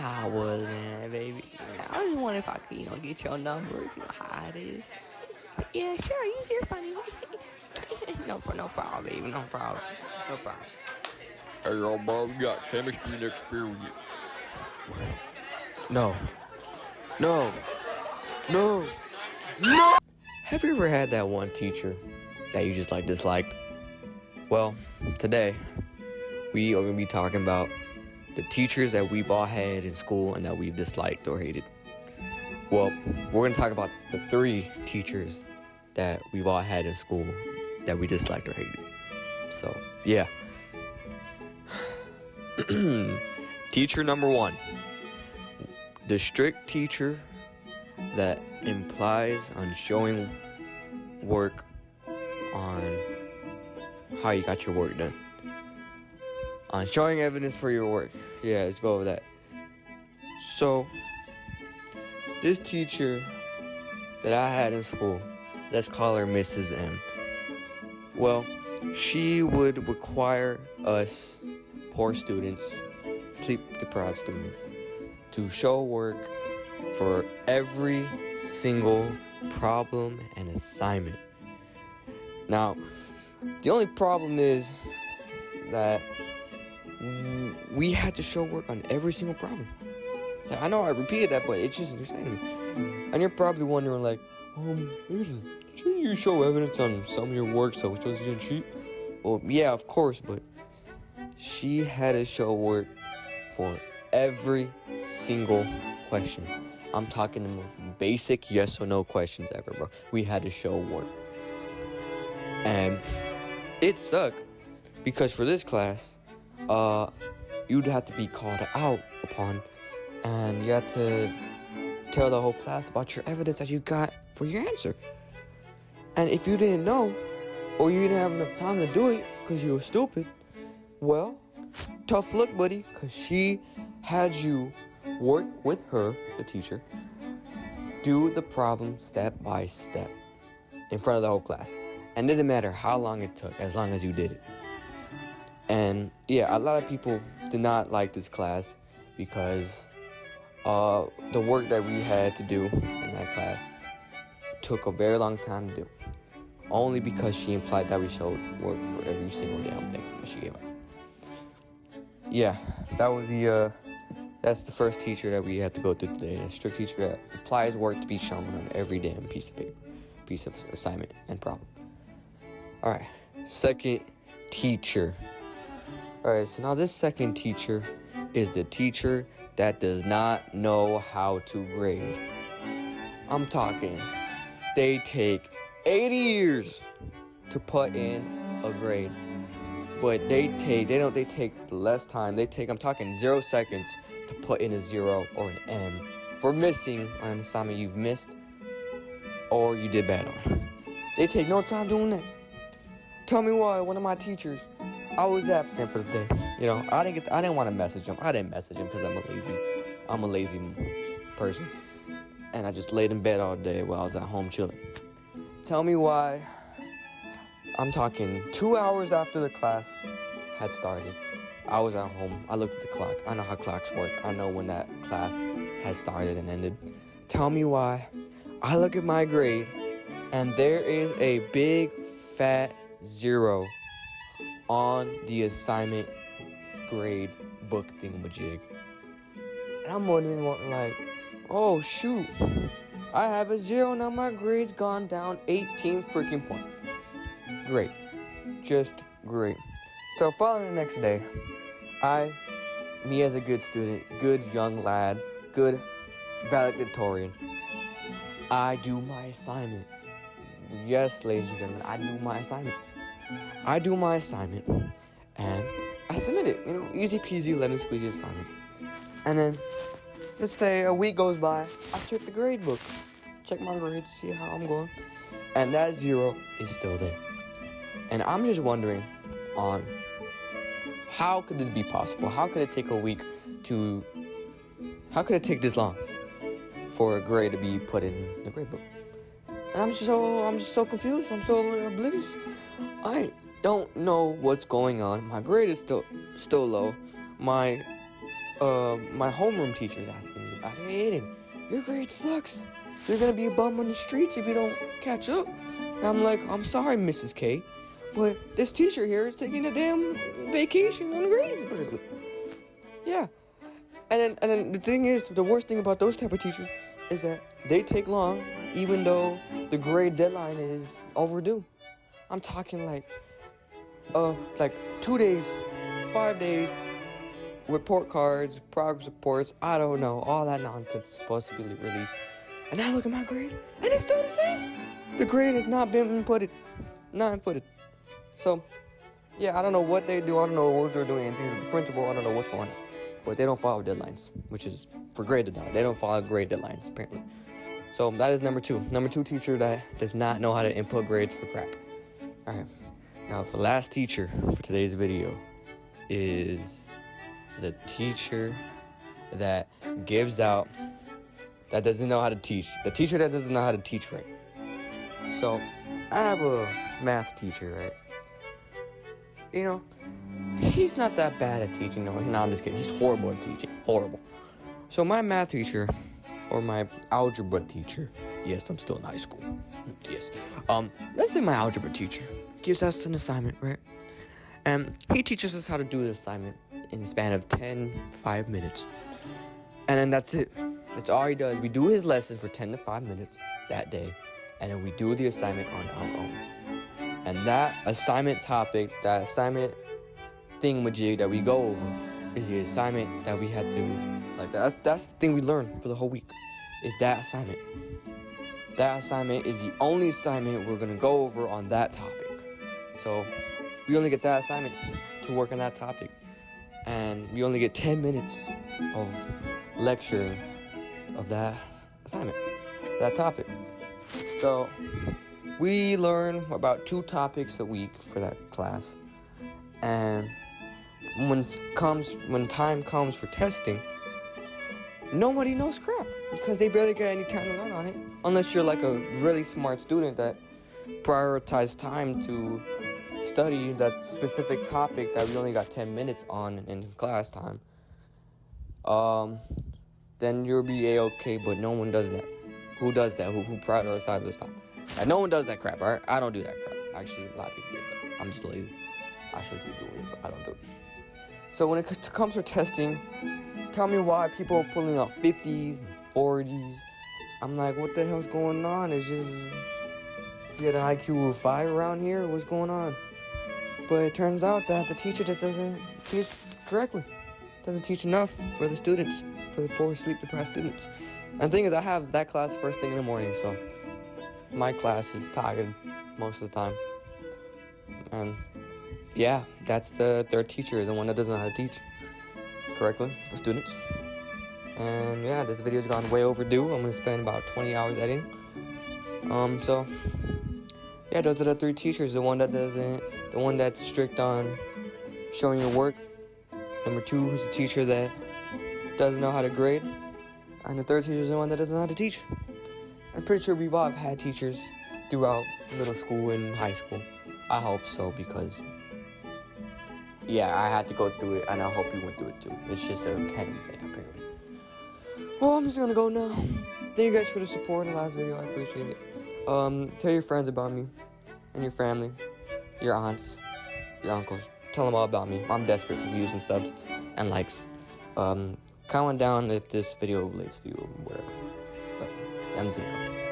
how I was, man, baby. I was just wondering if I could, get your number, if you know how it is. But yeah, sure, you're funny. No problem, baby, no problem. No problem. Hey, yo, bro, we got chemistry next period. No, no, no, no! Have you ever had that one teacher that you just disliked? Well, today we are going to be talking about the teachers that we've all had in school and that we've disliked or hated. Well, we're going to talk about the 3 teachers that we've all had in school that we disliked or hated. So, yeah. Teacher number 1. The strict teacher that implies on showing work on how you got your work done. On showing evidence for your work. Yeah, let's go over that. So, this teacher that I had in school, let's call her Mrs. M. Well, she would require us, poor students, sleep-deprived students, to show work for every single problem and assignment. Now, the only problem is that we had to show work on every single problem. I know I repeated that, but it's just understanding me. And you're probably wondering, shouldn't you show evidence on some of your work so it doesn't cheat? Well, yeah, of course, but she had to show work for every single question. I'm talking the most basic yes or no questions ever, bro. We had to show work. And it sucked because for this class, you'd have to be called out upon, and you had to tell the whole class about your evidence that you got for your answer. And if you didn't know, or you didn't have enough time to do it because you were stupid, well, tough luck, buddy, because she had you work with her, the teacher, do the problem step by step in front of the whole class. And it didn't matter how long it took, as long as you did it. And yeah, a lot of people did not like this class because the work that we had to do in that class took a very long time to do. Only because she implied that we showed work for every single damn thing that she gave up. Yeah, that's the first teacher that we had to go through today. A strict teacher that implies work to be shown on every damn piece of paper, piece of assignment and problem. Alright, second teacher. Alright, so now this second teacher is the teacher that does not know how to grade. I'm talking, they take 80 years to put in a grade. But they take less time. I'm talking 0 seconds to put in a 0 or an M for missing on an assignment you've missed or you did bad on. They take no time doing that. Tell me why one of my teachers, I was absent for the day. I didn't want to message him. I didn't message him because I'm a lazy person. And I just laid in bed all day while I was at home chilling. Tell me why. I'm talking 2 hours after the class had started. I was at home. I looked at the clock. I know how clocks work. I know when that class has started and ended. Tell me why. I look at my grade, and there is a big fat 0 on the assignment grade book thingamajig. And I'm wondering oh shoot, I have a 0, now my grade's gone down 18 freaking points. Great. Just great. So following the next day, me as a good student, good young lad, good valedictorian, I do my assignment. Yes, ladies and gentlemen, I do my assignment, and I submit it. Easy peasy, lemon squeezy assignment. And then, let's say a week goes by, I check the grade book. Check my grades, see how I'm going. And that 0 is still there. And I'm just wondering on how could this be possible? How could it take how could it take this long for a grade to be put in the grade book? And I'm just so confused. I'm so oblivious. I don't know what's going on. My grade is still low. My my homeroom teacher's asking me about it. Hey, Aiden, your grade sucks. You're gonna be a bum on the streets if you don't catch up. And I'm like, I'm sorry, Mrs. K, but this teacher here is taking a damn vacation on grades, apparently. Yeah. And then the thing is, the worst thing about those type of teachers is that they take long, even though the grade deadline is overdue. I'm talking like 2 days, 5 days, report cards, progress reports, I don't know, all that nonsense is supposed to be released. And I look at my grade, and it's still the same. The grade has not been inputted. So, yeah, I don't know what they do. I don't know what they're doing. The principal, I don't know what's going on. But they don't follow deadlines, which is for grade deadline. They don't follow grade deadlines, apparently. So that is number 2. Number 2 teacher that does not know how to input grades for crap. All right. Now, the last teacher for today's video is the teacher that gives out, that doesn't know how to teach. The teacher that doesn't know how to teach right. So, I have a math teacher, right? You know, he's not that bad at teaching. No, I'm just kidding. He's horrible at teaching. Horrible. So my math teacher, or my algebra teacher, yes, I'm still in high school. Yes. Let's say my algebra teacher gives us an assignment, right? And he teaches us how to do the assignment in the span of 5 minutes. And then that's it. That's all he does. We do his lesson for 10 to 5 minutes that day. And then we do the assignment on our own. And that assignment topic, that assignment thingamajig that we go over is the assignment that we had to, like, that's the thing we learned for the whole week, is that assignment. That assignment is the only assignment we're going to go over on that topic. So we only get that assignment to work on that topic. And we only get 10 minutes of lecturing of that assignment, that topic. So we learn about 2 topics a week for that class. And when time comes for testing, nobody knows crap because they barely get any time to learn on it. Unless you're like a really smart student that prioritizes time to study that specific topic that we only got 10 minutes on in class time. Then you'll be A-okay, but no one does that. Who does that? Who prioritizes this time? And no one does that crap, alright? I don't do that crap. Actually, a lot of people do that. I'm just lazy. I should be doing it, but I don't do it. So when it comes to testing, tell me why people are pulling out 50s and 40s. I'm like, what the hell's going on? It's just, you get an IQ of 5 around here? What's going on? But it turns out that the teacher just doesn't teach correctly. Doesn't teach enough for the students, for the poor sleep-deprived students. And the thing is, I have that class first thing in the morning, so my class is tired most of the time. And yeah, that's their teacher, the one that doesn't know how to teach correctly for students. And yeah, this video's gone way overdue. I'm gonna spend about 20 hours editing. So yeah, those are the 3 teachers. The one that's strict on showing your work. Number 2 is the teacher that doesn't know how to grade. And the 3rd teacher is the one that doesn't know how to teach. I'm pretty sure we've all had teachers throughout middle school and high school. I hope so, because yeah, I had to go through it, and I hope you went through it too. It's just a candy thing, apparently. Well, I'm just gonna go now. Thank you guys for the support in the last video. I appreciate it. Tell your friends about me, and your family, your aunts, your uncles. Tell them all about me. I'm desperate for views and subs and likes. Comment down if this video relates to you or whatever. But I'm just gonna go.